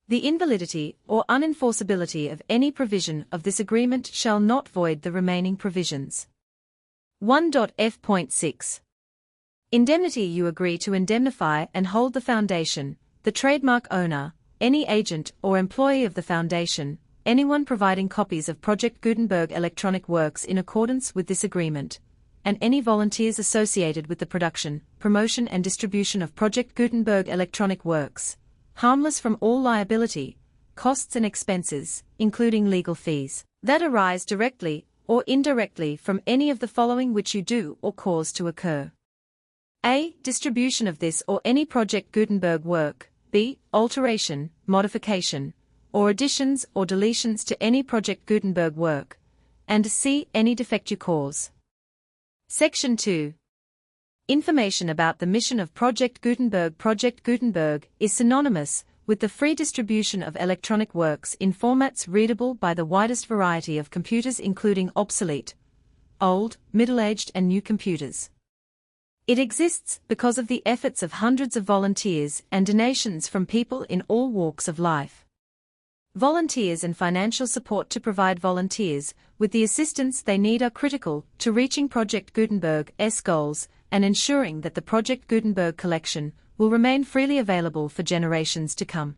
The invalidity or unenforceability of any provision of this agreement shall not void the remaining provisions. 1.f.6 Indemnity. You agree to indemnify and hold the Foundation, the trademark owner, any agent or employee of the Foundation, anyone providing copies of Project Gutenberg electronic works in accordance with this agreement, and any volunteers associated with the production, promotion and distribution of Project Gutenberg electronic works, harmless from all liability, costs and expenses, including legal fees, that arise directly or indirectly from any of the following which you do or cause to occur. A. Distribution of this or any Project Gutenberg work. B. Alteration, modification, or additions or deletions to any Project Gutenberg work. And C. Any defect you cause. Section 2. Information about the mission of Project Gutenberg. Project Gutenberg is synonymous with the free distribution of electronic works in formats readable by the widest variety of computers, including obsolete, old, middle-aged and new computers. It exists because of the efforts of hundreds of volunteers and donations from people in all walks of life. Volunteers and financial support to provide volunteers with the assistance they need are critical to reaching Project Gutenberg's goals and ensuring that the Project Gutenberg collection will remain freely available for generations to come.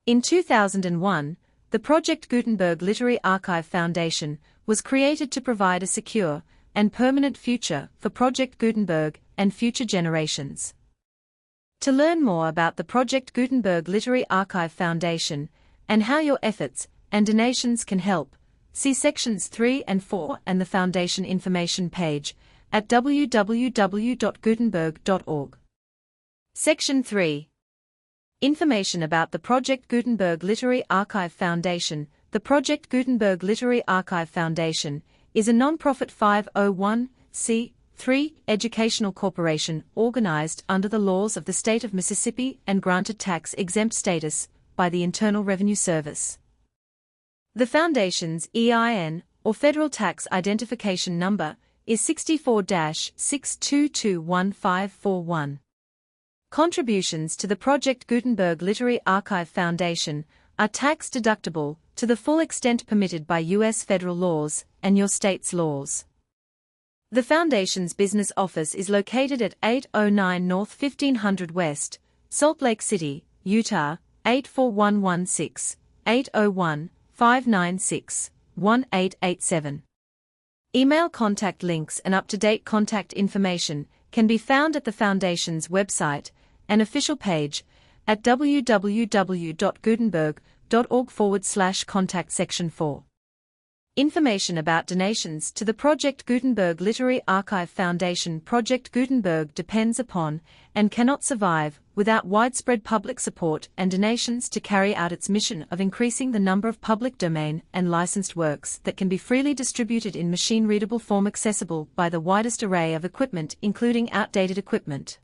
In 2001, the Project Gutenberg Literary Archive Foundation was created to provide a secure and permanent future for Project Gutenberg and future generations. To learn more about the Project Gutenberg Literary Archive Foundation and how your efforts and donations can help, see sections 3 and 4 and the Foundation information page at www.gutenberg.org. Section 3. Information about the Project Gutenberg Literary Archive Foundation. The Project Gutenberg Literary Archive Foundation is a non-profit 501(c)(3) educational corporation organized under the laws of the state of Mississippi and granted tax-exempt status by the Internal Revenue Service. The Foundation's EIN, or Federal Tax Identification Number, is 64-6221541. Contributions to the Project Gutenberg Literary Archive Foundation are tax-deductible to the full extent permitted by U.S. federal laws and your state's laws. The Foundation's business office is located at 809 North 1500 West, Salt Lake City, Utah, 84116, 801-596-1887. Email contact links and up-to-date contact information can be found at the Foundation's website and official page at www.gutenberg.org/contact section 4. Information about donations to the Project Gutenberg Literary Archive Foundation. Project Gutenberg depends upon and cannot survive without widespread public support and donations to carry out its mission of increasing the number of public domain and licensed works that can be freely distributed in machine-readable form accessible by the widest array of equipment, including outdated equipment.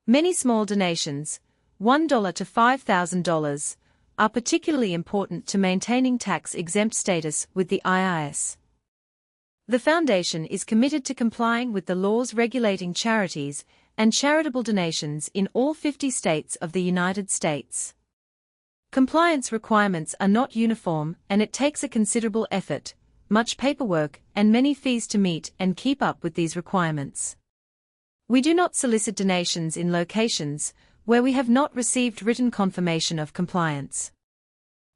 Many small donations, $1 to $5,000, are particularly important to maintaining tax-exempt status with the IRS. The Foundation is committed to complying with the laws regulating charities and charitable donations in all 50 states of the United States. Compliance requirements are not uniform, and it takes a considerable effort, much paperwork, and many fees to meet and keep up with these requirements. We do not solicit donations in locations where we have not received written confirmation of compliance.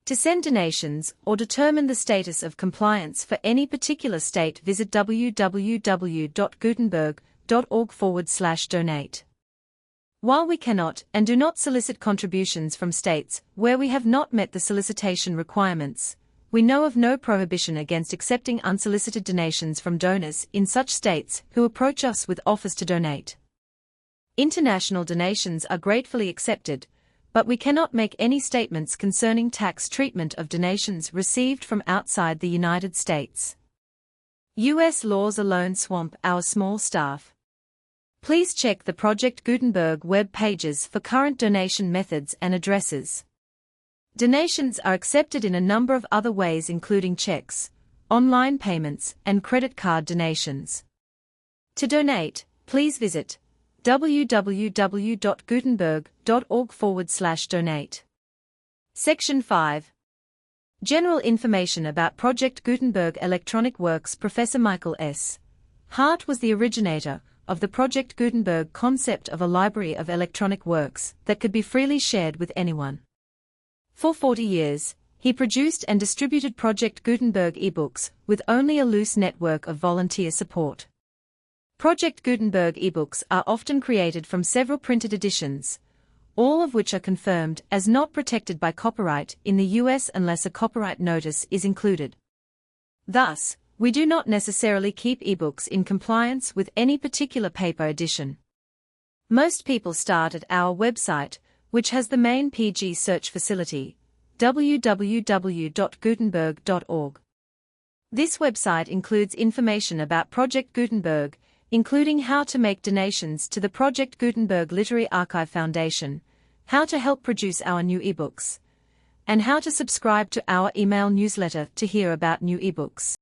To send donations or determine the status of compliance for any particular state, visit www.gutenberg.org/donate. While we cannot and do not solicit contributions from states where we have not met the solicitation requirements, we know of no prohibition against accepting unsolicited donations from donors in such states who approach us with offers to donate. International donations are gratefully accepted, but we cannot make any statements concerning tax treatment of donations received from outside the United States. U.S. laws alone swamp our small staff. Please check the Project Gutenberg web pages for current donation methods and addresses. Donations are accepted in a number of other ways, including checks, online payments, and credit card donations. To donate, please visit www.gutenberg.org/donate. Section 5. General information about Project Gutenberg Electronic Works. Professor Michael S. Hart was the originator of the Project Gutenberg concept of a library of electronic works that could be freely shared with anyone. For 40 years, he produced and distributed Project Gutenberg ebooks with only a loose network of volunteer support. Project Gutenberg ebooks are often created from several printed editions, all of which are confirmed as not protected by copyright in the U.S. unless a copyright notice is included. Thus, we do not necessarily keep ebooks in compliance with any particular paper edition. Most people start at our website, which has the main PG search facility, www.gutenberg.org. This website includes information about Project Gutenberg, including how to make donations to the Project Gutenberg Literary Archive Foundation, how to help produce our new ebooks, and how to subscribe to our email newsletter to hear about new ebooks.